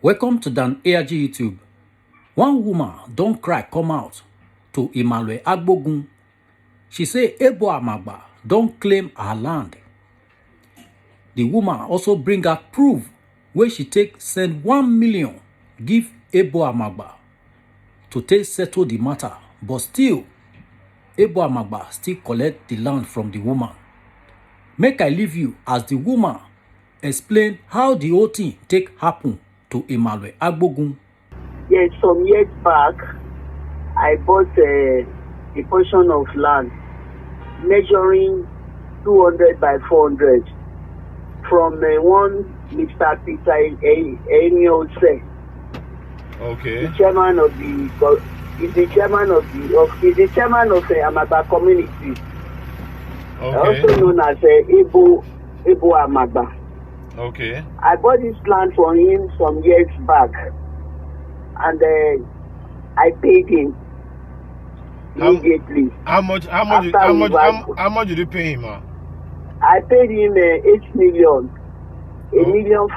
Welcome to Dan ARG YouTube. One woman don't cry come out to Emmanuel Agbogun. She say Ebo Amagba don't claim her land. The woman also bring out proof where she take send 1 million give Ebo Amagba to take settle the matter, but still Ebo Amagba still collect the land from the woman. Make I leave you as the woman explain how the whole thing take happen to Emmanuel Agbogun. Yes, some years back, I bought a portion of land measuring 200 by 400 from one Mr. Peter Eniose. Okay. The chairman of the chairman of the Amagba community. Okay. Also known as Ebo Amagba. Okay. I bought this land from him some years back, and I paid him immediately. How much did you pay him? I paid him 8 million. A million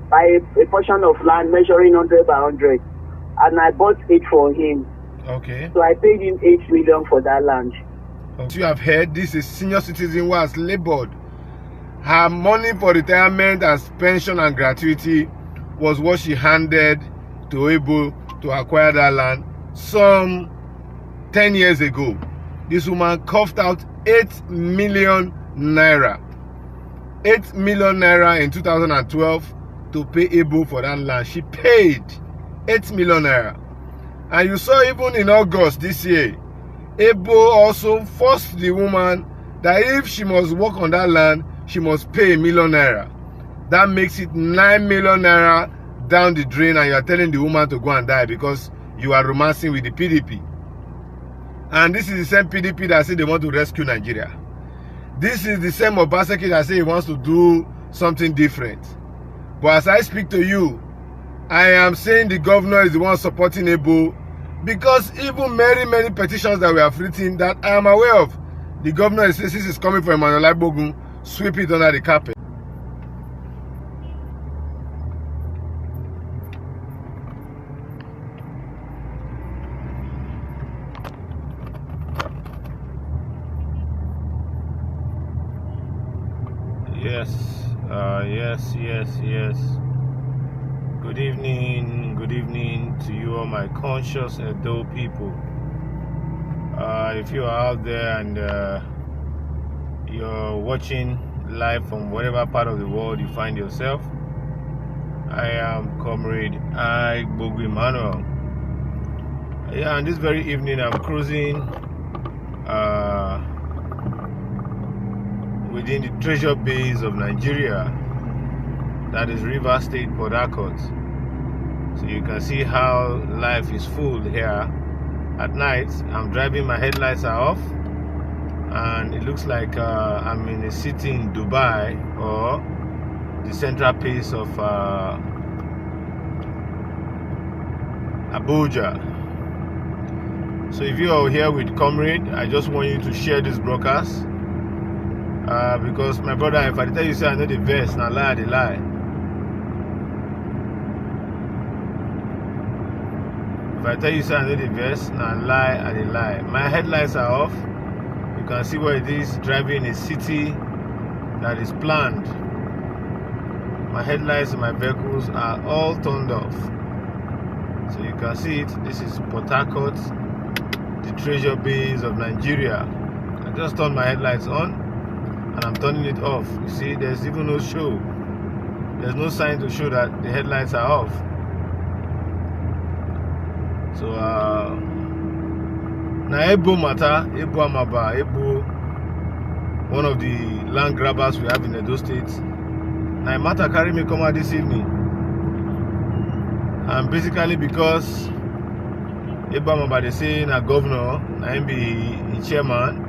by a portion of land measuring 100 by 100, and I bought it for him. Okay. So I paid him 8 million for that land. As you have heard, this is senior citizen who has labored. Her money for retirement as pension and gratuity was what she handed to Ebo to acquire that land some 10 years ago. This woman coughed out 8 million naira. 8 million naira in 2012 to pay Ebo for that land. She paid 8 million naira. And you saw even in August this year, Ebo also forced the woman that if she must work on that land, she must pay 1 million naira. That makes it 9 million naira down the drain, and you are telling the woman to go and die because you are romancing with the PDP. And this is the same PDP that say they want to rescue Nigeria. This is the same Obaseki that say he wants to do something different. But as I speak to you, I am saying the governor is the one supporting Ebo, because even many petitions that we have written that I am aware of, the governor says this is coming from Emmanuel Agbogun, sweep it under the carpet. Yes. Good evening to you all my conscious adult people. If you are out there and you're watching live from whatever part of the world you find yourself, I am Comrade Ebo Emmanuel. Yeah, and this very evening I'm cruising within the treasure base of Nigeria, that is River State, Port Harcourt. So you can see how life is full here. At night, I'm driving, my headlights are off, and it looks like I'm in a city in Dubai or the central place of Abuja. So if you are here with Comrade, I just want you to share this broadcast, because my brother, if I tell you say I know the verse, now lie they lie. If I tell you say I know the verse, now lie and they lie. My headlights are off. You can see where it is, driving in a city that is planned. My headlights and my vehicles are all turned off. So you can see it. This is Port Harcourt, the treasure base of Nigeria. I just turned my headlights on and I'm turning it off. You see, there's even no show. There's no sign to show that the headlights are off. So now Ebo matter, Ebo Amagba, Ebo, one of the land grabbers we have in Edo State. Now matter carry me come out this evening, and basically because Ebo Amagba they say na governor, na him be chairman,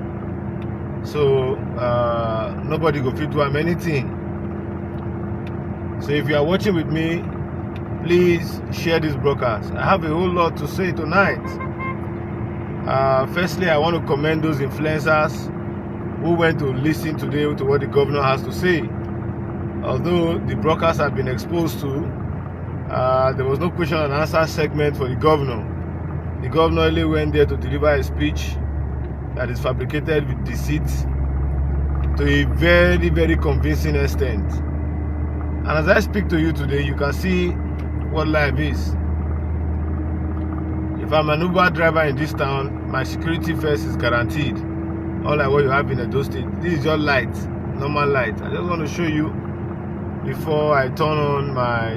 so nobody go fit do him anything. So if you are watching with me, please share this broadcast. I have a whole lot to say tonight. Firstly, I want to commend those influencers who went to listen today to what the governor has to say. Although the broadcast have been exposed to, there was no question and answer segment for the governor. The governor only went there to deliver a speech that is fabricated with deceit to a very, very convincing extent. And as I speak to you today, you can see what life is. If I'm an Uber driver in this town, my security first is guaranteed. Unlike what you have in Edo State. This is your light, normal light. I just want to show you before I turn on my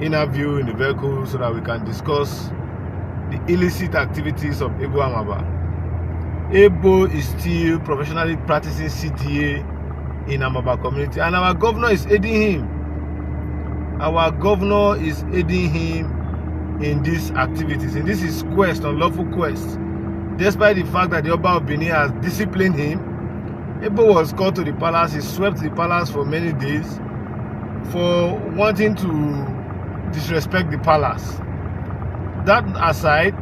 inner view in the vehicle so that we can discuss the illicit activities of Ebo Amagba. Ebo is still professionally practicing CDA in Amagba community, and our governor is aiding him. Our governor is aiding him in these activities, in this is quest, unlawful quest. Despite the fact that the Oba of Benin has disciplined him, Ebo was called to the palace. He swept the palace for many days for wanting to disrespect the palace. That aside,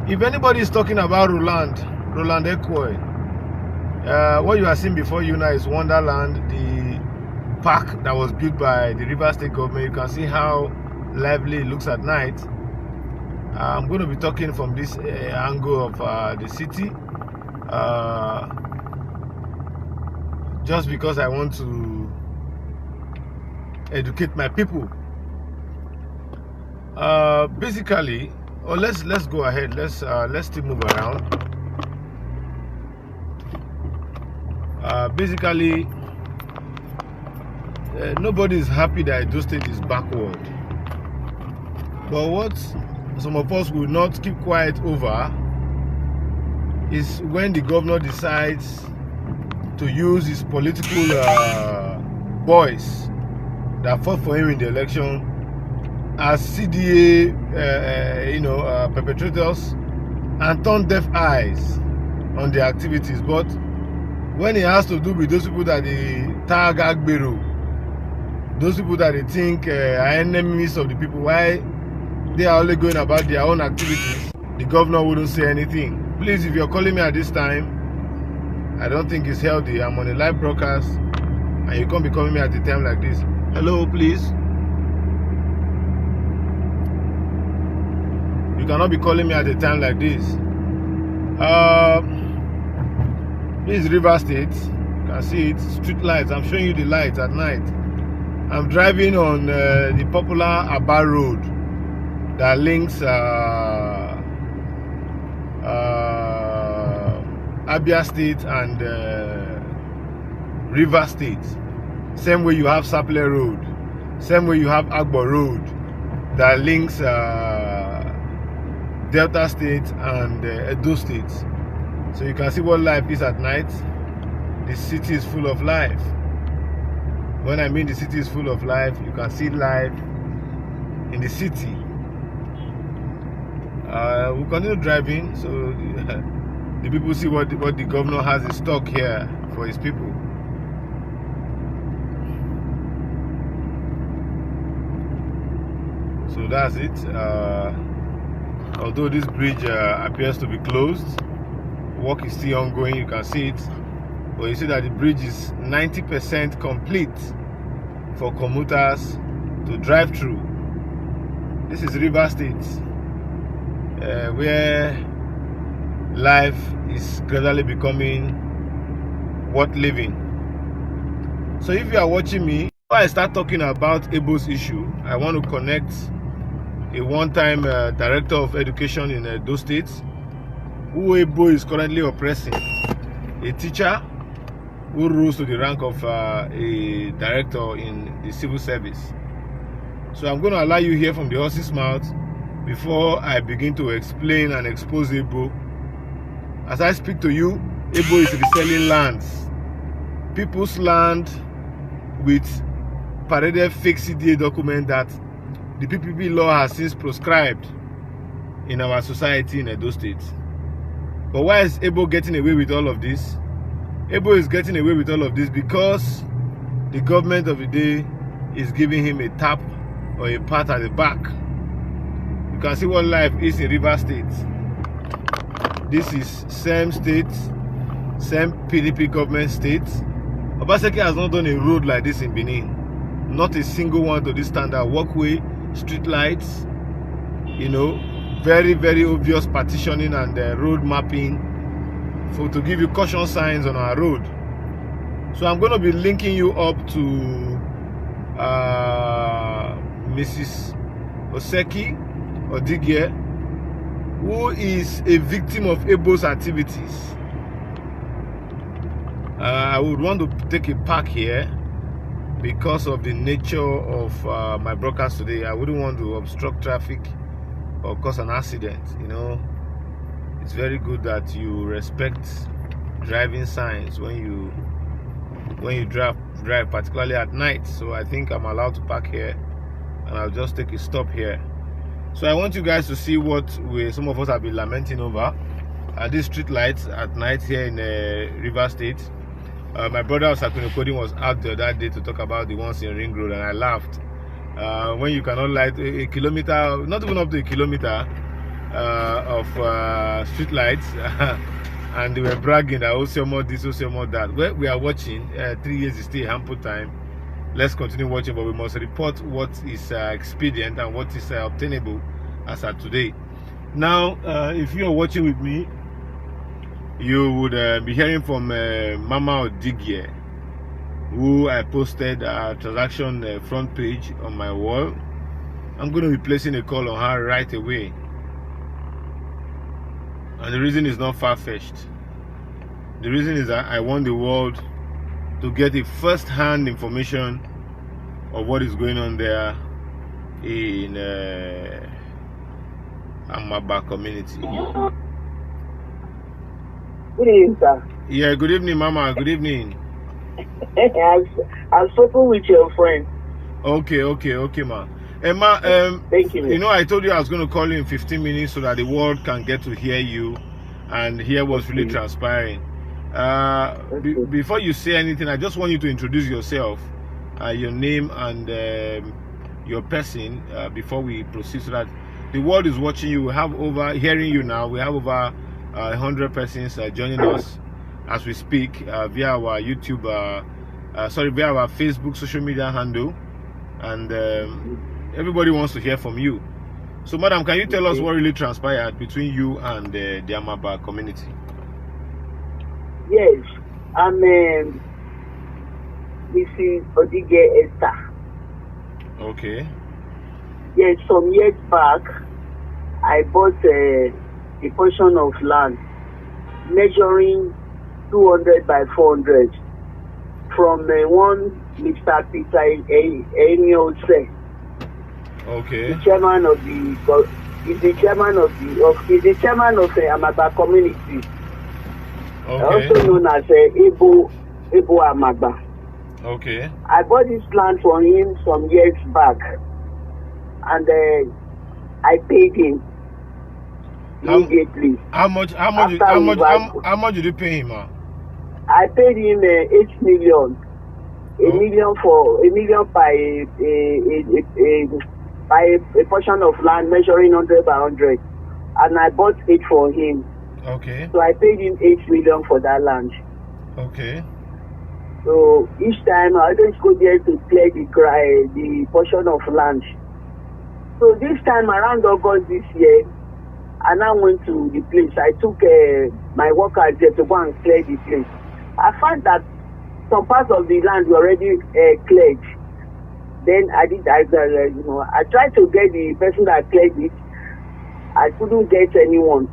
if anybody is talking about Roland Ekwoy, what you are seeing before you now is Wonderland, the park that was built by the River State government. You can see how lively it looks at night. I'm going to be talking from this angle of the city, just because I want to educate my people. Basically, let's go ahead. Let's still move around. Basically, nobody is happy that Edo State is backward. But what some of us will not keep quiet over is when the governor decides to use his political boys that fought for him in the election as CDA, perpetrators, and turn deaf eyes on their activities. But when it has to do with those people that they tag Agbero, those people that they think are enemies of the people, why they are only going about their own activities, the governor wouldn't say anything. Please, if you're calling me at this time, I don't think it's healthy. I'm on a live broadcast and you can't be calling me at a time like this. Hello, please. You cannot be calling me at a time like this. This is River State. You can see it. Street lights. I'm showing you the lights at night. I'm driving on the popular Aba Road that links Abia State and River State. Same way you have Saple Road. Same way you have Agbo Road that links Delta State and Edo State. So you can see what life is at night. The city is full of life. When I mean the city is full of life, you can see life in the city. We'll continue driving so the people see what the governor has in stock here for his people. So that's it. Although this bridge appears to be closed, work is still ongoing. You can see it, but you see that the bridge is 90% complete for commuters to drive through. This is River State, where life is gradually becoming worth living. So if you are watching me, before I start talking about Ebo's issue, I want to connect a one-time director of education in Edo State, who Ebo is currently oppressing, a teacher who rose to the rank of a director in the civil service. So I'm going to allow you to hear from the horse's mouth before I begin to explain and expose Ebo. As I speak to you, Ebo is reselling lands, people's land, with paraded fake CDA document that the PPP law has since proscribed in our society in Edo State. But why is Ebo getting away with all of this? Ebo is getting away with all of this because the government of the day is giving him a tap or a pat at the back. You can see what life is in River State. This is same state, same PDP government state. Obaseki has not done a road like this in Benin. Not a single one to this standard. Walkway, street lights, you know, very, very obvious partitioning and road mapping to give you caution signs on our road. So I'm going to be linking you up to Mrs. Obaseki Odigie, who is a victim of Ebo's activities. I would want to take a park here because of the nature of my broadcast today. I wouldn't want to obstruct traffic or cause an accident. You know, it's very good that you respect driving signs when you drive, particularly at night. So I think I'm allowed to park here, and I'll just take a stop here. So I want you guys to see what some of us have been lamenting over. These street lights at night here in River State. My brother Sakunokodi was out there that day to talk about the ones in Ring Road, and I laughed. When you cannot light a kilometer, not even up to a kilometer of street lights, and they were bragging that also more this, also more that. Well, we are watching. 3 years is still ample time. Let's continue watching, but we must report what is expedient and what is obtainable as at today. Now, if you are watching with me, you would be hearing from Mama Odigie, who I posted a transaction front page on my wall. I'm going to be placing a call on her right away. And the reason is not far-fetched. The reason is that I want the world to get a first-hand information of what is going on there in Amagba community. Good evening, sir. Yeah, good evening, Mama. Good evening. I've spoken with your friend. Okay, ma. Emma, Thank you. You know, I told you I was going to call you in 15 minutes so that the world can get to hear you and hear what's really transpiring. Before you say anything, I just want you to introduce yourself, your name and your person before we proceed, so that the world is watching you. We have hearing you now. We have over 100 persons joining us as we speak via our YouTube, via our Facebook social media handle, and everybody wants to hear from you. So, madam, can you tell us what really transpired between you and the Amagba community? Yes, I'm Mrs. Odigie Esther. Okay. Yes, some years back, I bought a portion of land measuring 200 by 400 from one Mr. Peter Eniose. Okay. The chairman of the Amagba community. Okay. Also known as Ebo Amagba. Okay. I bought this land from him some years back, and I paid him immediately. How much did you pay him? I paid him 8 million. A million by a portion of land measuring 100 by 100, and I bought it for him. Okay. So I paid him 8 million for that land. Okay. So each time I always go there to clear the portion of land. So this time around August this year, I now went to the place. I took my workers there to go and clear the place. I found that some parts of the land were already cleared. Then I tried to get the person that cleared it. I couldn't get anyone.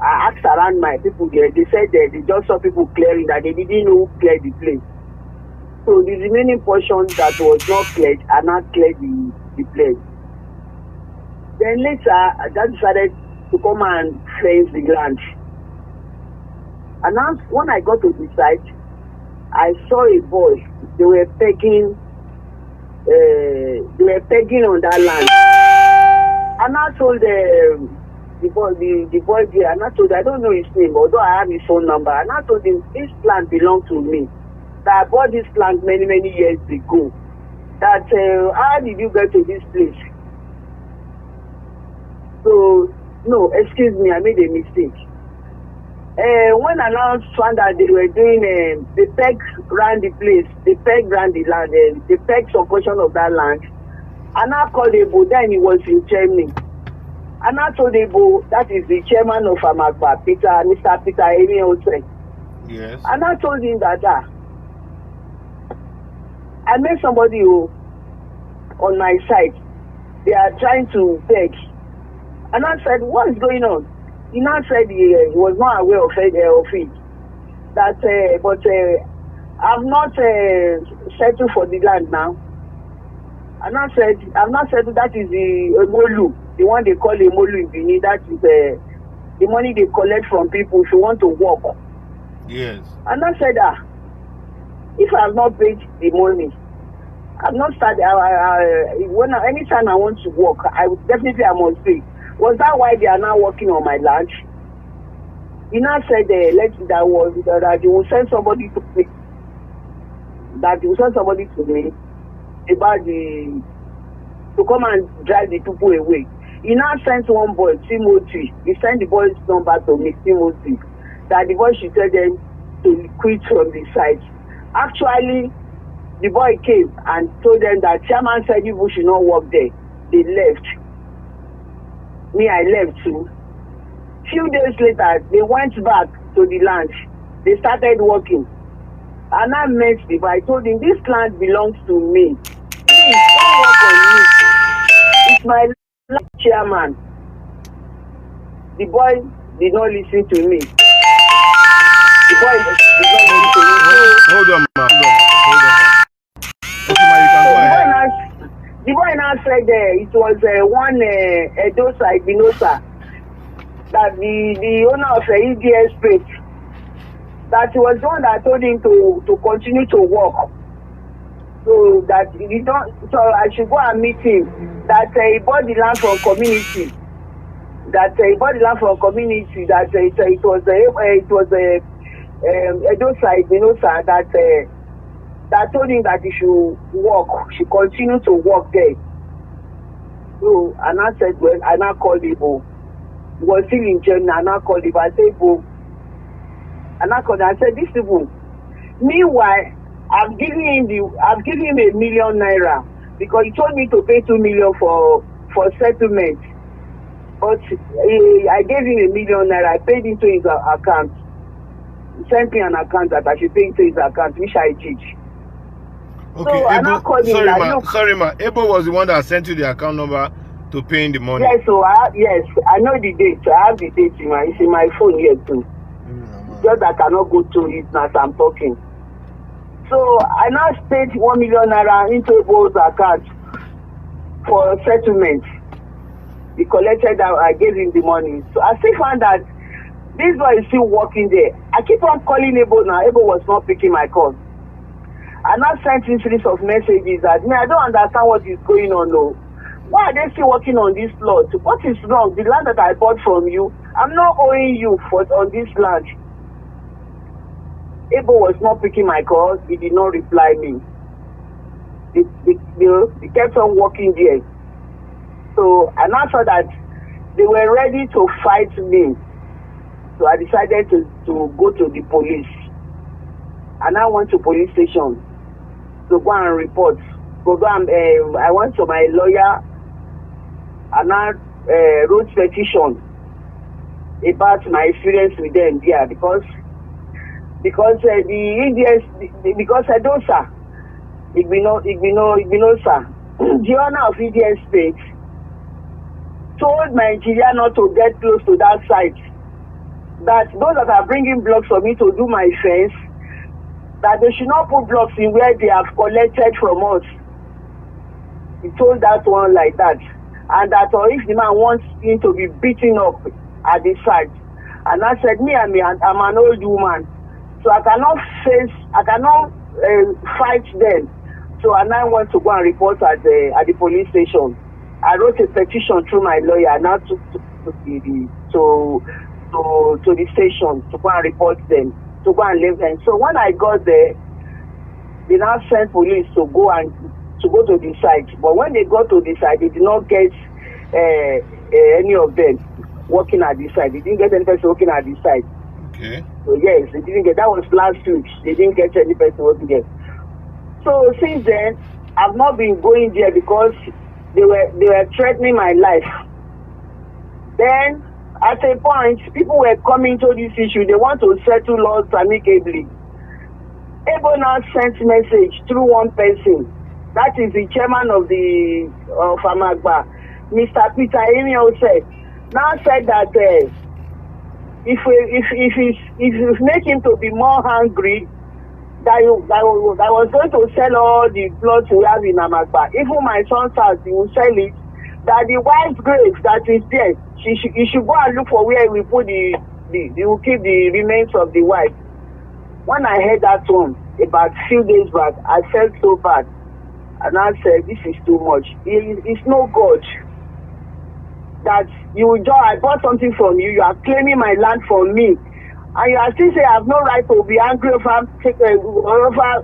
I asked around my people there. They said that they just saw people clearing, that they didn't know who cleared the place. So the remaining portion that was not cleared, I now cleared the place. Then later, I just decided to come and fence the land. And now, when I got to the site, I saw a boy. They were pegging on that land. And I told the boy there, and I told him, I don't know his name, although I have his phone number. And I told him, this land belongs to me. That I bought this land many, many years ago. That how did you get to this place? So, no, excuse me, I made a mistake. When I now found that they were doing, they pegged around the place, they pegged around the land, they pegged some portion of that land. And I called Ebo, then he was in Germany. And I told Ebo, that is the chairman of Amagba, Mr. Peter Emi. Yes. And I told him that I met somebody who, on my side, they are trying to beg. And I said, what is going on? He now said he was not aware of it. That, but I've not settled for the land now. And I said, I've not settled, that is the Molu, the one they call a Molu in Benin. That is the money they collect from people if you want to work. Yes. And I said, if I have not paid the money, I've not started. Anytime I want to work, I must pay. Was that why they are now working on my land? He now said that they will send somebody to me. That they will send somebody to me about to come and drive the people away. He now sent one boy, Timothy. He sent the boy's number to me, Timothy, that the boy should tell them to quit from the site. Actually, the boy came and told them that chairman said people should not work there. They left. Me, I left too. Few days later, they went back to the land. They started working. And I met the boy. I told him, this land belongs to me. Please, don't work on me. It's my land, chairman. The boy did not listen to me. The boy did not listen to me. Hold on, ma. Okay, ma, you can go ahead. The boy now said it was one Edosa Ibinosa, that the owner of EDS Space, that he was the one that told him to continue to work. So that so I should go and meet him. That he bought the land from community. That it was Edosa Ibinosa that told him that he should work, should continue to work there. So, and I said, well, I now called Ebo. He was still in Germany, and I called Ebo. I said, Ebo. And I said, these people. Meanwhile, I've given him ₦1 million because he told me to pay 2 million for settlement. But I gave him ₦1 million. I paid into his account. He sent me an account that I should pay into his account, which I did. Okay, so Ebo, sorry ma. Ebo was the one that sent you the account number to pay in the money. Yes, so I know the date. I have the date it's in my phone here too. Just that I cannot go to it now as I'm talking. So I now paid ₦1 million into Ebo's account for settlement. He collected that, I gave him the money. So I still found that this boy is still working there. I keep on calling Ebo now. Ebo was not picking my call. I now sent him series of messages that I don't understand what is going on though. Why are they still working on this plot? What is wrong? The land that I bought from you, I'm not owing you on this land. Ebo was not picking my call. He did not reply me. He kept on working there. So I now saw that they were ready to fight me. So I decided to go to the police. And I went to police station to go and report. I went to my lawyer and I wrote petition about my experience with them there because Edosa Igbinosa, the owner of EDS Space, told Nigeria not to get close to that site. That those that are bringing blocks for me to do my fence, that they should not put blocks in where they have collected from us. He told that one like that. And that if the man wants him to be beaten up at the site. And I said, I'm an old woman. So I cannot fight them. So I now want to go and report at the police station. I wrote a petition through my lawyer and I took to the station to go and report them, to go and leave them. So when I got there, they now sent police to go to the site. But when they got to the site, they did not get any of them working at the site. They didn't get any person working at the site. Okay. So yes, they didn't get. That was last week. They didn't get any person working there. So since then, I've not been going there because they were threatening my life. Then at a point, people were coming to this issue. They want to settle us amicably. Ebo now sent message through one person. That is the chairman of Amagba, Mr. Peter Emio said. Now said that if you make him to be more angry, that was going to sell all the plots we have in Amagba. Even my son's house, he will sell it. That the wife's grave that is there, he should go and look for where we put he will keep the remains of the wife. When I heard that one about a few days back, I felt so bad. And I said, this is too much. It's no God. That I bought something from you, you are claiming my land from me. And you are still saying I have no right to be angry over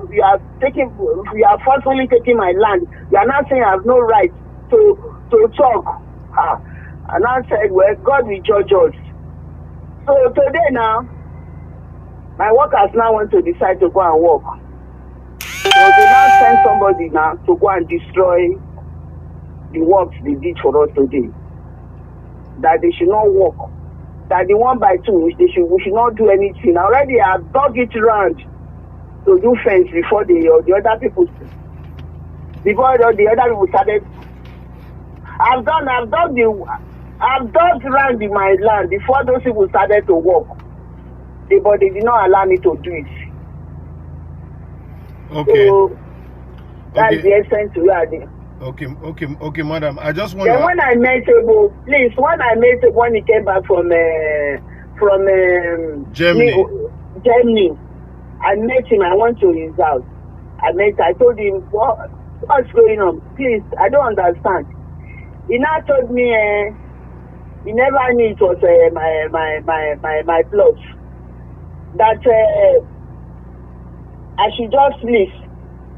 you are forcefully taking my land. You are not saying I have no right to talk. And I said, well, God will judge us. So today now, my workers now want to decide to go and work. So they now send somebody now to go and destroy the works they did for us today. That they should not work. That the 1 by 2, we should not do anything. Already I have dug it around to do fence before the other people started. I've dug around my land before those people started to work. But they did not allow me to do it. Okay. So that's the essence we are there. Okay, madam. I just want. Then when I met Ebo, when he came back from Germany, I met him. I went to his house. I told him what's going on. Please, I don't understand. He now told me he never knew it was my plot. That I should just please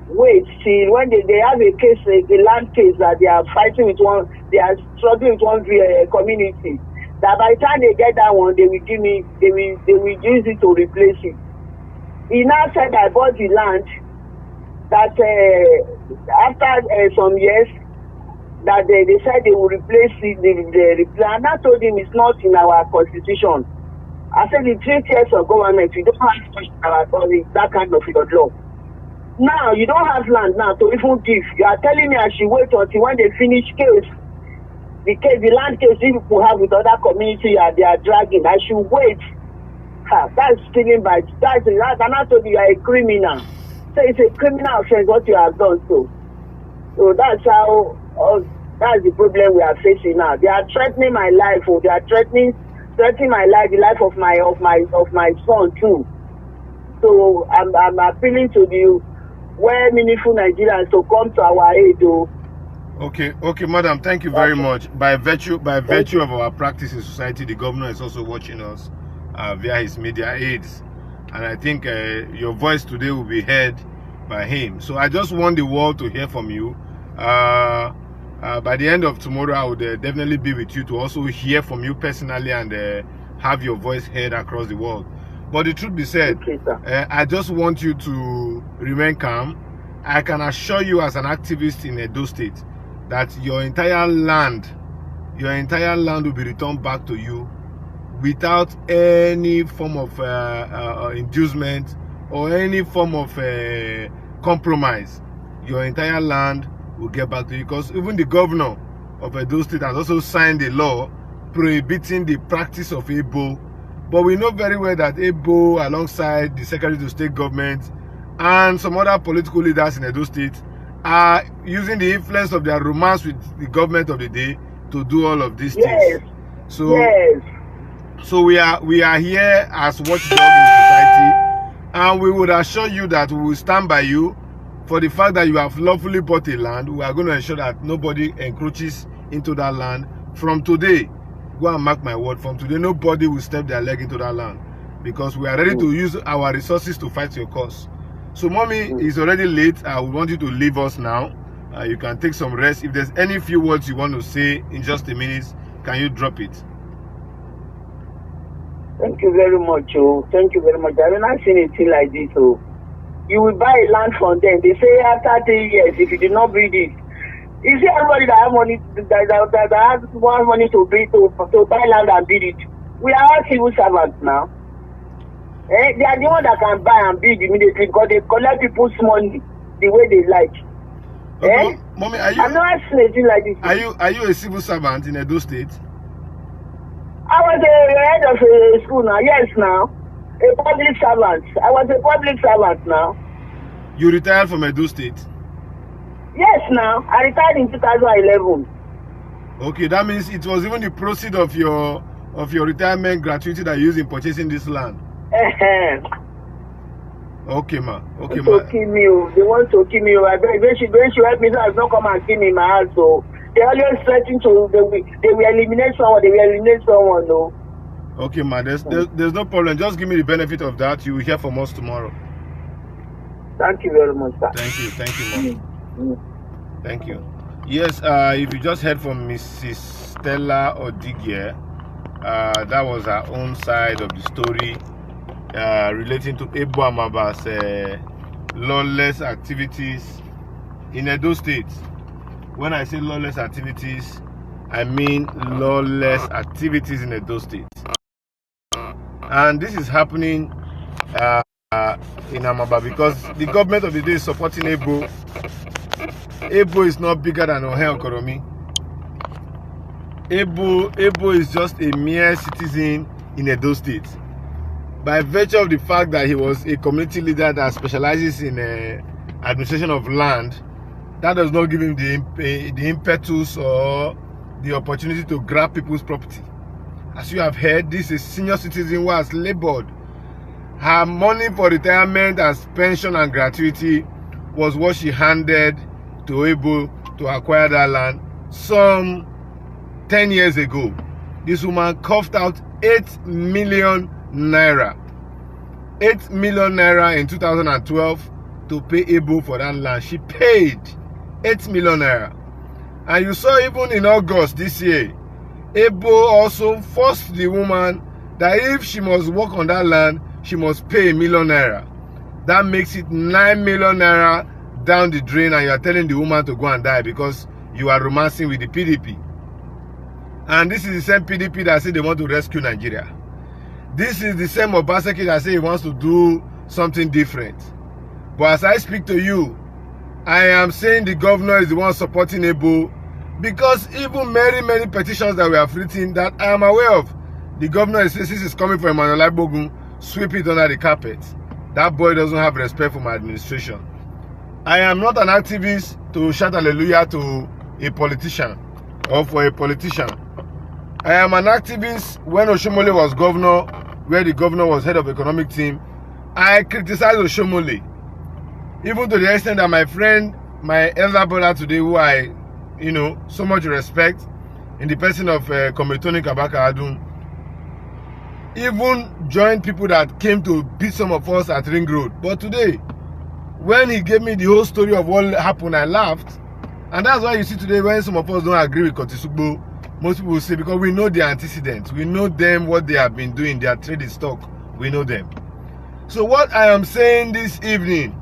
wait till when they have a case, a land case that they are fighting with one, they are struggling with one community. That by the time they get that one, they will use it to replace it. He now said I bought the land. That after some years, that they said they will replace it. And I told him it's not in our constitution. I said the 3 tiers of government, we don't have that kind of law. Now, you don't have land now to even give. You are telling me I should wait until when they finish the land case people have with other community they are dragging. I should wait. That's stealing by that. And I told you are a criminal. So it's a criminal offense what you have done. So that's that's the problem we are facing now. They are threatening my life, or they are threatening my life, the life of my son too. So I'm appealing to the well-meaningful Nigerians to come to our aid. Okay, madam. Thank you very much. By virtue of our practice in society, the governor is also watching us via his media aids, and I think your voice today will be heard by him. So I just want the world to hear from you. By the end of tomorrow, I would definitely be with you to also hear from you personally and have your voice heard across the world. But the truth be said, okay, I just want you to remain calm. I can assure you as an activist in Edo State that your entire land will be returned back to you without any form of inducement or any form of compromise. Your entire land will get back to you, because even the governor of Edo State has also signed a law prohibiting the practice of Ebo. But we know very well that Ebo, alongside the Secretary to State Government and some other political leaders in Edo State, are using the influence of their romance with the government of the day to do all of these things. So we are here as watchdogs in society, and we would assure you that we will stand by you for the fact that you have lawfully bought a land. We are going to ensure that nobody encroaches into that land. From today, go and mark my word, from today nobody will step their leg into that land, because we are ready to use our resources to fight your cause. So mommy, it's already late. I would want you to leave us now. You can take some rest. If there's any few words you want to say in just a minute, can you drop it? Thank you very much, oh. Thank you very much. I've not seen a thing like this, oh. You will buy a land from them. They say after 3 years, if you did not build it, you see everybody that have money that has more money to build to buy land and build it. We are all civil servants now. They are the ones that can buy and build immediately because they collect people's money the way they like. Okay, Mommy, are you? I'm not seen a thing like this. Are you a civil servant in Edo State? I was a head of a school now. Yes, now a public servant. I was a public servant now. You retired from Edo State? Yes, now I retired in 2011. Okay, that means it was even the proceeds of your retirement gratuity that you used in purchasing this land. Okay, ma. Okay, ma. To kill me, oh. They want to kill me. Oh. I beg, they should help me so as not come and kill me in my house. So they always threaten to they will eliminate someone. They will eliminate someone. No. Okay, ma. There's no problem. Just give me the benefit of that. You will hear from us tomorrow. Thank you very much, sir. Thank you, Mom. Thank you. Yes, if you just heard from Mrs. Stella Odigie, that was her own side of the story relating to Ebo Amagba's lawless activities in Edo State. When I say lawless activities, I mean lawless activities in Edo State. And this is happening in Amagba because the government of the day is supporting Ebo. Ebo is not bigger than Ohe Okoromi. Ebo is just a mere citizen in Edo State. By virtue of the fact that he was a community leader that specializes in administration of land, that does not give him the impetus or the opportunity to grab people's property. As you have heard, this is a senior citizen who has labored. Her money for retirement as pension and gratuity was what she handed to Ebo to acquire that land some 10 years ago. This woman coughed out 8 million naira. 8 million naira in 2012 to pay Ebo for that land. She paid 8 million naira. And you saw even in August this year, Ebo also forced the woman that if she must work on that land, she must pay 1 million naira. That makes it 9 million naira down the drain, and you are telling the woman to go and die because you are romancing with the PDP. And this is the same PDP that said they want to rescue Nigeria. This is the same Obaseki that said he wants to do something different. But as I speak to you, I am saying the governor is the one supporting Ebo, because even many petitions that we have written that I am aware of, the governor says this is coming from Emmanuel Agbogun, sweep it under the carpet. That boy doesn't have respect for my administration. I am not an activist to shout hallelujah to a politician or for a politician. I am an activist when Oshomole was governor, where the governor was head of economic team. I criticized Oshomole, even to the extent that my friend, my elder brother today, who I, so much respect, in the person of Komitoni Kabaka Adun, even joined people that came to beat some of us at Ring Road. But today, when he gave me the whole story of what happened, I laughed. And that's why you see today, when some of us don't agree with Kotisugbo, most people will say, because we know their antecedents, we know them, what they have been doing, their trading stock, we know them. So what I am saying this evening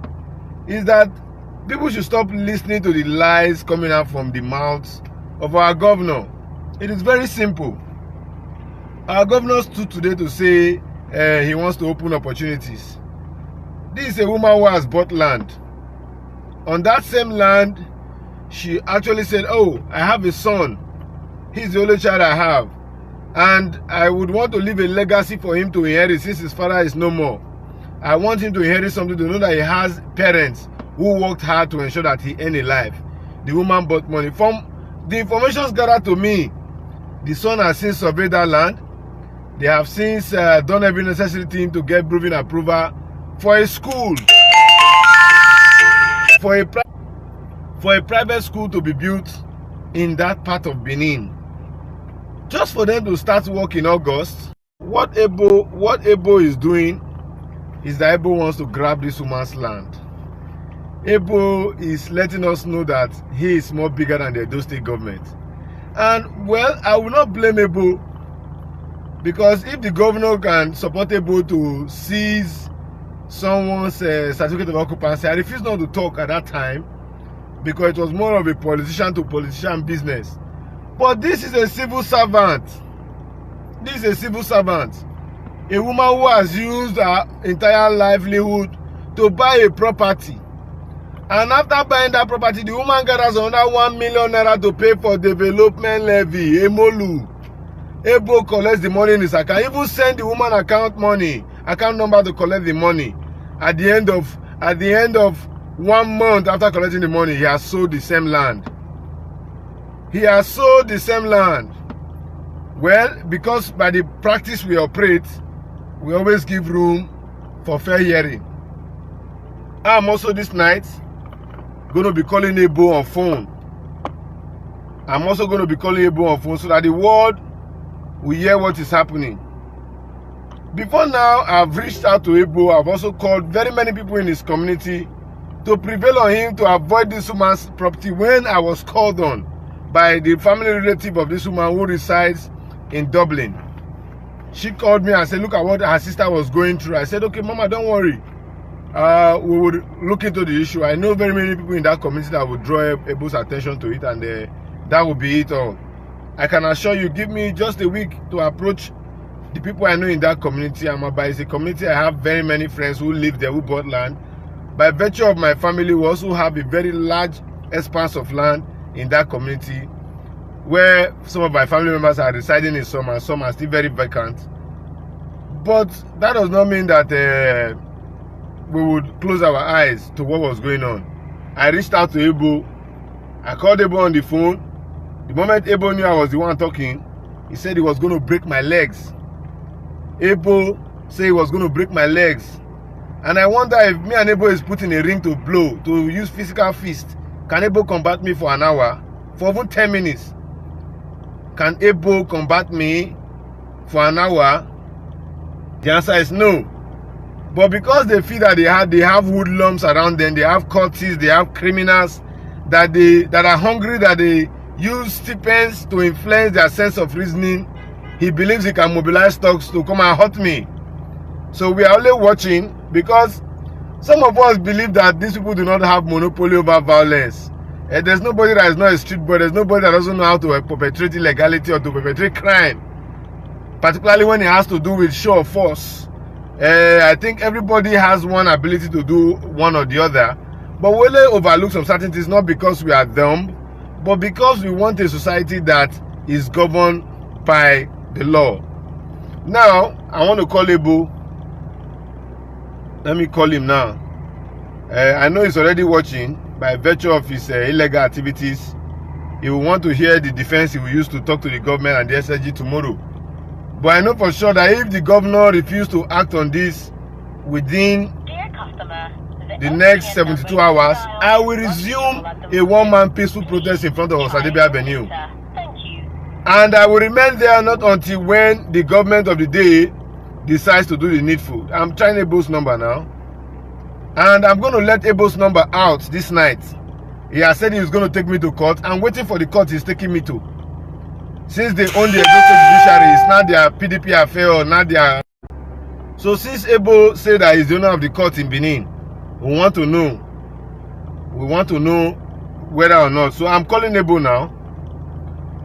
is that people should stop listening to the lies coming out from the mouths of our governor. It is very simple. Our governor stood today to say he wants to open opportunities. This is a woman who has bought land. On that same land, she actually said, oh, I have a son. He's the only child I have. And I would want to leave a legacy for him to inherit since his father is no more. I want him to inherit something, to know that he has parents who worked hard to ensure that he earned a life. The woman bought money. From the information gathered to me, the son has since surveyed that land. They have since done every necessary thing to get proving approval for a school, for a private school to be built in that part of Benin. Just for them to start work in August. What Ebo is doing is that Ebo wants to grab this woman's land. Ebo is letting us know that he is more bigger than the Edo State government. And well, I will not blame Ebo. Because if the governor can support Ebo to seize someone's certificate of occupancy, I refuse not to talk at that time because it was more of a politician to politician business. But this is a civil servant. This is a civil servant. A woman who has used her entire livelihood to buy a property. And after buying that property, the woman gathers another 1 million naira to pay for development levy, Emolu. Ebo collects the money in his account. Even send the woman account number to collect the money. At the end of 1 month after collecting the money, he has sold the same land. He has sold the same land. Well, because by the practice we operate, we always give room for fair hearing. I'm also this night going to be calling Ebo on phone. I'm also going to be calling Ebo on phone so that the world will hear what is happening. Before now, I've reached out to Ebo. I've also called very many people in his community to prevail on him to avoid this woman's property when I was called on by the family relative of this woman who resides in Dublin. She called me and said, look at what her sister was going through. I said, okay, Mama, don't worry. We would look into the issue. I know very many people in that community that would draw Ebo's attention to it, and that would be it all. I can assure you, give me just a week to approach the people I know in that community. Amagba is a community I have very many friends who live there, who bought land. By virtue of my family, we also have a very large expanse of land in that community where some of my family members are residing in some, and some are still very vacant. But that does not mean that we would close our eyes to what was going on. I reached out to Ebo. I called Ebo on the phone. The moment Ebo knew I was the one talking, he said he was going to break my legs. Ebo said he was going to break my legs. And I wonder if me and Ebo is put in a ring to blow, to use physical fist. Can Ebo combat me for an hour? For even 10 minutes? Can Ebo combat me for an hour? The answer is no. But because they feel that they have hoodlums around them, they have cultists, they have criminals that are hungry, that they use stipends to influence their sense of reasoning, he believes he can mobilize thugs to come and hurt me. So we are only watching because some of us believe that these people do not have monopoly over violence. There's nobody that is not a street boy. There's nobody that doesn't know how to perpetrate illegality or to perpetrate crime, particularly when it has to do with show of force. I think everybody has one ability to do one or the other, but we only overlook some certain things, not because we are dumb, but because we want a society that is governed by the law. Now, I want to call Ebo. Let me call him now. I know he's already watching. By virtue of his illegal activities, he will want to hear the defense he will use to talk to the government and the SSG tomorrow. But I know for sure that if the governor refuses to act on this within the next 72 hours, I will resume a one-man peaceful protest in front of Osadebe Avenue. And I will remain there not until when the government of the day decides to do the needful. I'm trying Ebo's number now. And I'm going to let Ebo's number out this night. He has said he's going to take me to court. I'm waiting for the court he's taking me to. Since they own the Edo State Judiciary, it's not their PDP affair or not their... So since Ebo said that he's the owner of the court in Benin, we want to know whether or not. So I'm calling Ebo now.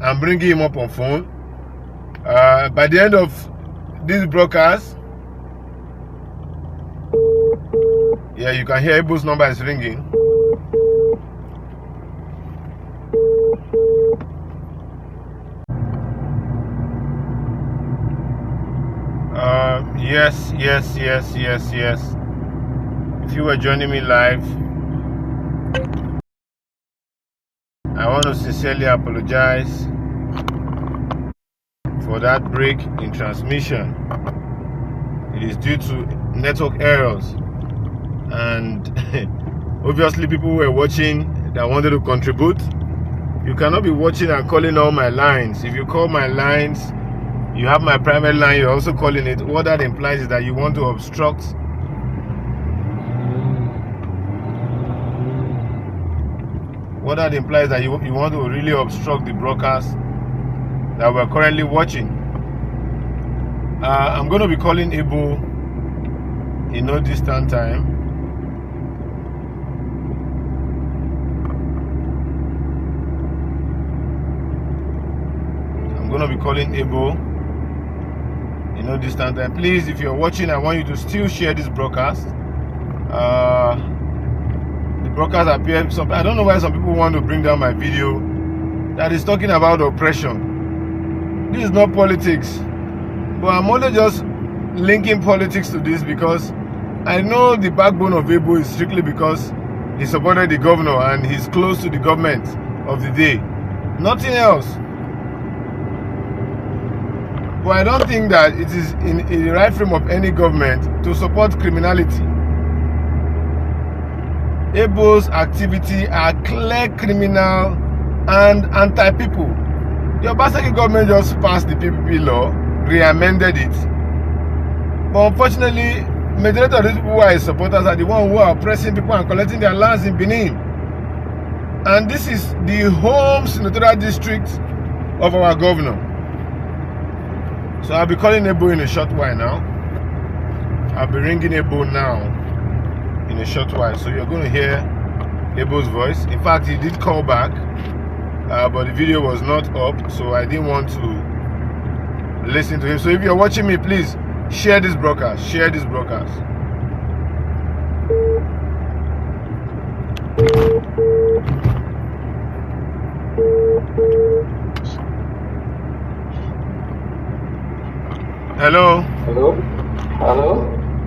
I'm bringing him up on phone. By the end of this broadcast, yeah, you can hear Ebo's number is ringing. Yes. If you were joining me live, I want to sincerely apologize for that break in transmission. It is due to network errors, and obviously people were watching that wanted to contribute. You cannot be watching and calling all my lines. If you call my lines, you have my private line, you're also calling it. What that implies is that you want to obstruct you want to really obstruct the broadcast that we're currently watching. I'm going to be calling Ebo in no distant time. I'm going to be calling Ebo in no distant time. Please, if you're watching, I want you to still share this broadcast. The broadcast appeared. I don't know why some people want to bring down my video that is talking about oppression. This is not politics. But I'm only just linking politics to this because I know the backbone of Ebo is strictly because he supported the governor and he's close to the government of the day. Nothing else. But I don't think that it is in the right frame of any government to support criminality. Ebo's activity are clear criminal and anti-people. The Obaseki government just passed the PPP law, re-amended it. But unfortunately, majority of these people who are his supporters are the ones who are oppressing people and collecting their lands in Benin. And this is the home senatorial district of our governor. So I'll be calling Ebo in a short while now. I'll be ringing Ebo now in a short while. So you're going to hear Ebo's voice. In fact, he did call back, but the video was not up, so I didn't want to listen to him. So if you're watching me, please share this broadcast. Share this broadcast. Hello. Hello? Hello?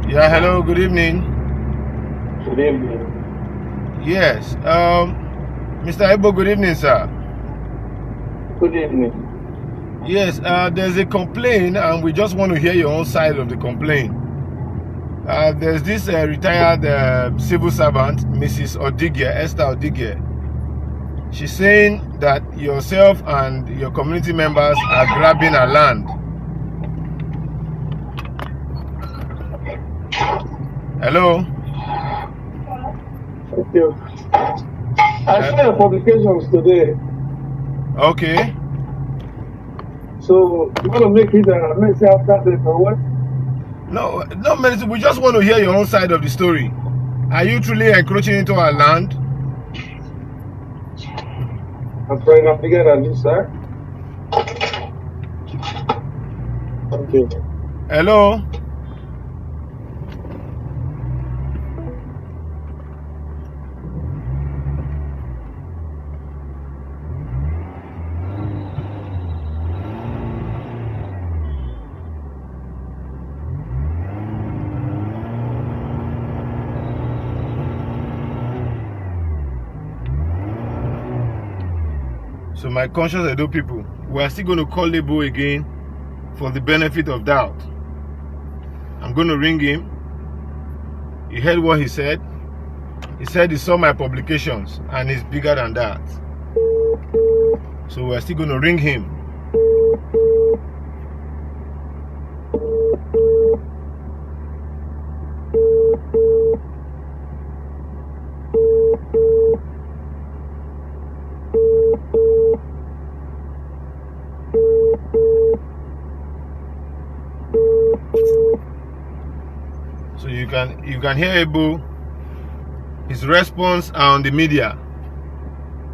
Yeah, hello, good evening. Good evening. Yes. Mr. Ebo, good evening, sir. Good evening. Yes, there's a complaint and we just want to hear your own side of the complaint. There's this retired civil servant, Mrs. Odigye, Esther Odigye. She's saying that yourself and your community members are grabbing her land. Hello? Thank you. I saw your publications today. Okay. So, you want to make it a message after this or what? No, we just want to hear your own side of the story. Are you truly encroaching into our land? I'm trying to figure that this, sir. Thank you. Hello? So my conscious Edo people, we are still going to call Ebo again for the benefit of doubt. I'm going to ring him. You heard what he said? He said he saw my publications and he's bigger than that. So we're still going to ring him. So you can hear Ebo. His response on the media.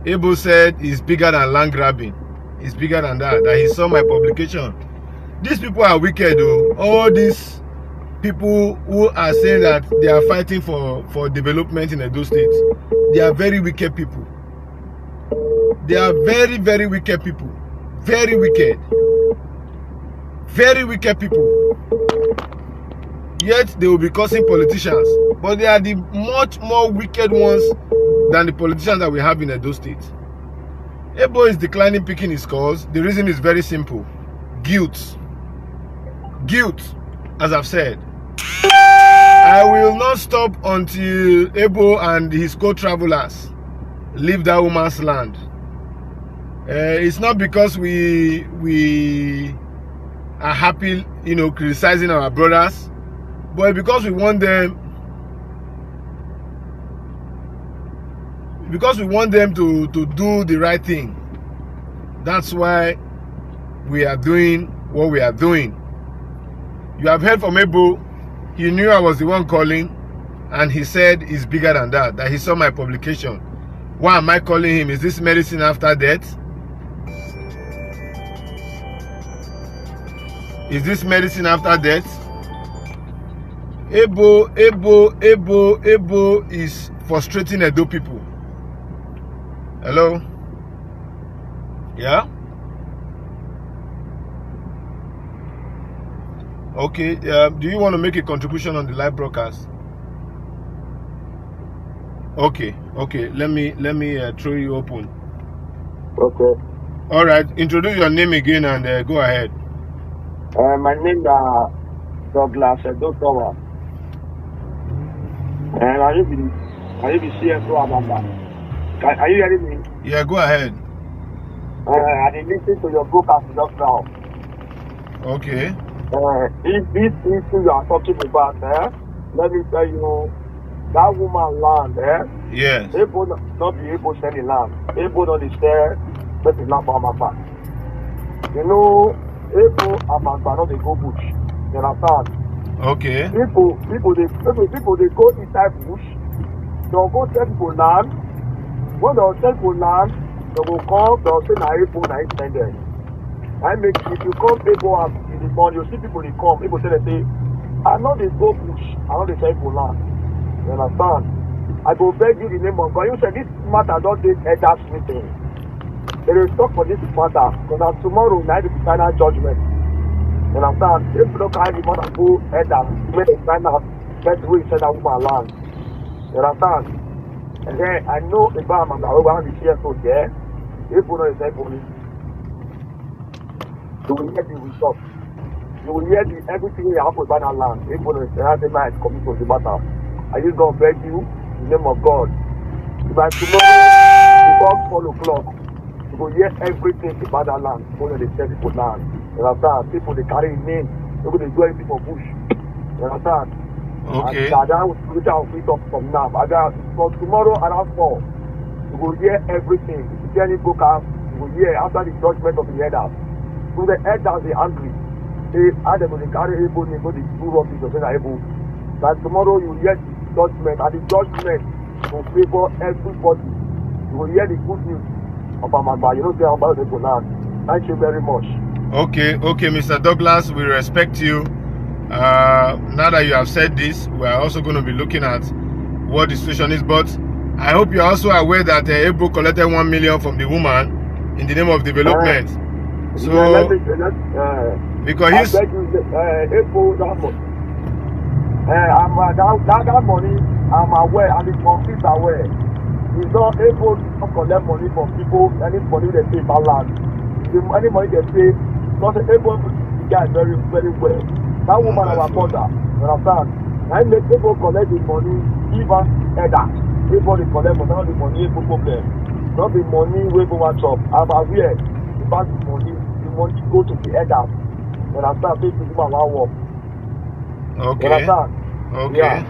Ebo said he's bigger than land grabbing. He's bigger than that. That he saw my publication. These people are wicked though. All these people who are saying that they are fighting for development in Edo State. They are very wicked people. They are very, very wicked people. Very wicked. Very wicked people. Yet they will be causing politicians. But they are the much more wicked ones than the politicians that we have in Edo State. Ebo is declining picking his calls. The reason is very simple. Guilt. Guilt, as I've said. I will not stop until Ebo and his co-travelers leave that woman's land. It's not because we are happy, criticizing our brothers, but because we want them to do the right thing. That's why we are doing what we are doing. You have heard from Ebo. He knew I was the one calling, and he said it's bigger than that. That he saw my publication. Why am I calling him? Is this medicine after death? Is this medicine after death? Ebo is frustrating Edo people. Hello? Yeah? Okay, do you want to make a contribution on the live broadcast? Okay, let me throw you open. Okay. All right, introduce your name again and go ahead. My name is Douglas Dr. And I live in Ebo Amagba. Are you hearing me? Yeah, go ahead. I did listen to your broadcast just now. Okay. If this issue you are talking about, let me tell you, that woman land, Yes. Ebo not be able to sell the land. Ebo not the share, but the land for Amagba. You know, Ebo Amagba not the go bush. You understand? Okay. People they go inside bush. They'll go sell people land. When they'll sell people land, they will come. They'll say na Ebo na extended. I make if you come Ebo in the morning, you see people they come. People say I know they go bush. I know they sell people land. You understand? I go beg you the name of God. You said this matter don't take elders meeting. They will talk for this matter because tomorrow night is the final judgment. You understand? If you don't carry the matter go elders, when they find out that's where you said that woman land. You understand? And then I know the Obama that we want to share so there. If you know the same police, you will hear the result. You will hear everything you have to buy that land. If you know the night coming to the matter. I just gonna beg you in the name of God. By tomorrow, before 4 o'clock, you will hear everything about that land. Only they tell people land. You understand? People they carry name. People they do anything for bush. You understand? Okay. And that will switch out free up from now. From tomorrow around 4, you will hear everything. If you hear any broadcast, you will hear after the judgment of the elders. So the elders they angry. They carry able, they go to do rubbish or say able. But tomorrow you will hear the judgment, and the judgment will favor everybody. You will hear the good news of Amagba. You know, say about the land. Thank you very much. Okay, Mr. Douglas, we respect you. Now that you have said this, we are also going to be looking at what the situation is. But I hope you are also aware that Ebo collected 1 million from the woman in the name of development. So, because he's Ebo that money. That money, I'm aware, and the complete aware. He's not able to collect money from people, any money they pay per land. Any money they pay, not able to get very, very well. That woman our mother, you understand? I make people collect the money, give us either. Everybody collect money, not the money, problem. Not the money we go and chop. I'm aware about the money go to the elders. You understand? Take the woman one work. okay. You understand? Okay. Yeah.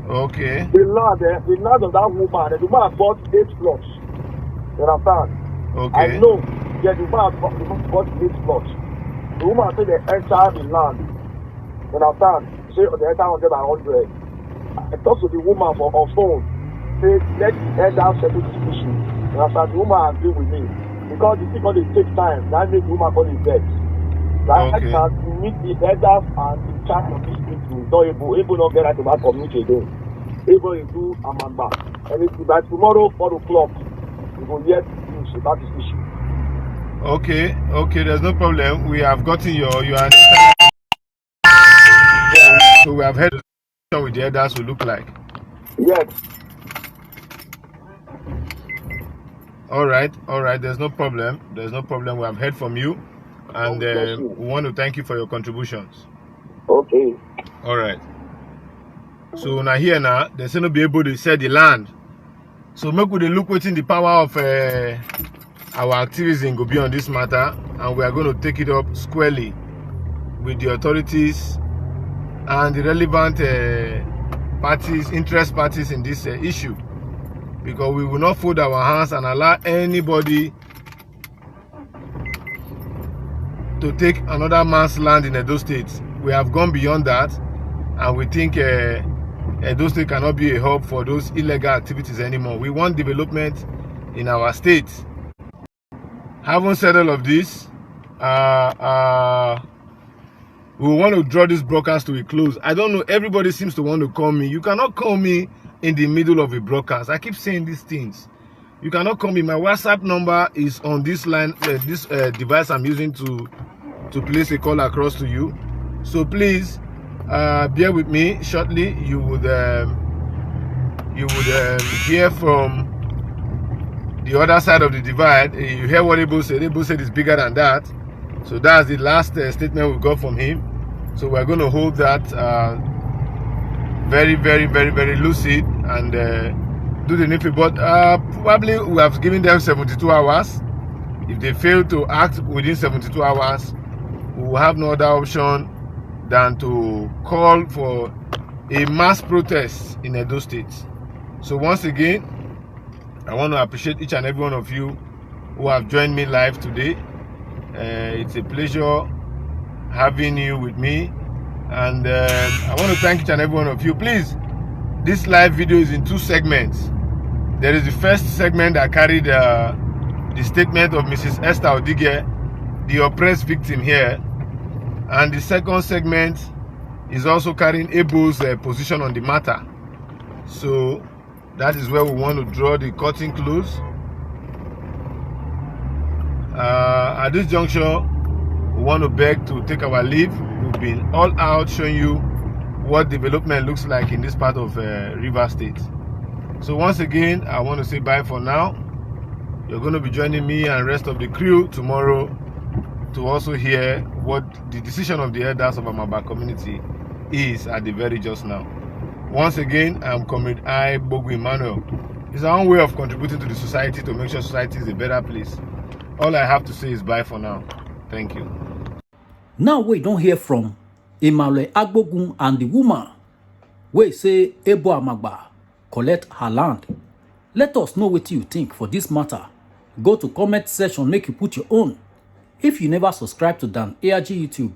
Okay. The land of that woman, the woman bought 8 plots. You understand? Okay. I know, yeah, the woman bought 8 plots. The woman said they enter the land. You understand? Say they enter 100 by 100. I talked to the woman on phone. Say, let the elders settle this issue. You understand? The woman agree with me. Because the thing only takes time. That makes the woman call it dead. Right now, you meet the elders and the charge of this people. Not able not get right to that community again. Able to do Amagba. And it's by tomorrow, 4 o'clock, you will hear news about this issue. Okay, there's no problem. We have gotten your Yeah. so we have heard with the elders will look like. Yes. All right, there's no problem. We have heard from you, and we want to thank you for your contributions. Okay. All right. So now here they say no be able to sell the land. So make we look within the power of our activism go be on this matter, and we are going to take it up squarely with the authorities and the relevant interest parties in this issue, because we will not fold our hands and allow anybody to take another man's land in Edo State. We have gone beyond that, and we think Edo State cannot be a hub for those illegal activities anymore. We want development in our state. Having said all of this, we want to draw this broadcast to a close. I don't know, everybody seems to want to call me. You cannot call me in the middle of a broadcast. I keep saying these things. You cannot call me. My WhatsApp number is on this line, this device I'm using to place a call across to you. So please bear with me. Shortly you would hear from the other side of the divide. You hear what Ebo said. Ebo said it's bigger than that. So that's the last statement we got from him. So we're going to hold that very, very, very, very lucid and do the needful. But probably we have given them 72 hours. If they fail to act within 72 hours, we will have no other option than to call for a mass protest in Edo State. So once again, I want to appreciate each and every one of you who have joined me live today. It's a pleasure having you with me, and I want to thank each and every one of you. Please, this live video is in two segments. There is the first segment that carried the statement of Mrs. Esther Odige, the oppressed victim here, and the second segment is also carrying Ebo's position on the matter. So that is where we want to draw the curtain close. At this juncture, we want to beg to take our leave. We've been all out showing you what development looks like in this part of River State. So once again, I want to say bye for now. You're going to be joining me and rest of the crew tomorrow to also hear what the decision of the elders of Amagba community is at the very just now. Once again, I'm Comrade Ebo Emmanuel. It's our own way of contributing to the society to make sure society is a better place. All I have to say is bye for now. Thank you. Now we don't hear from Imale Agbogun and the woman wey say Ebo Amagba collect her land. Let us know what you think for this matter. Go to comment section, make you put your own. If you never subscribe to Dan ARG YouTube,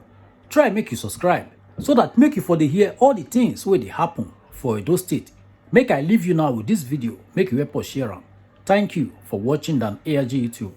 try make you subscribe so that make you for the hear all the things where they happen for Edo State. Make I leave you now with this video, make you help us share them. Thank you for watching Dan ARG YouTube.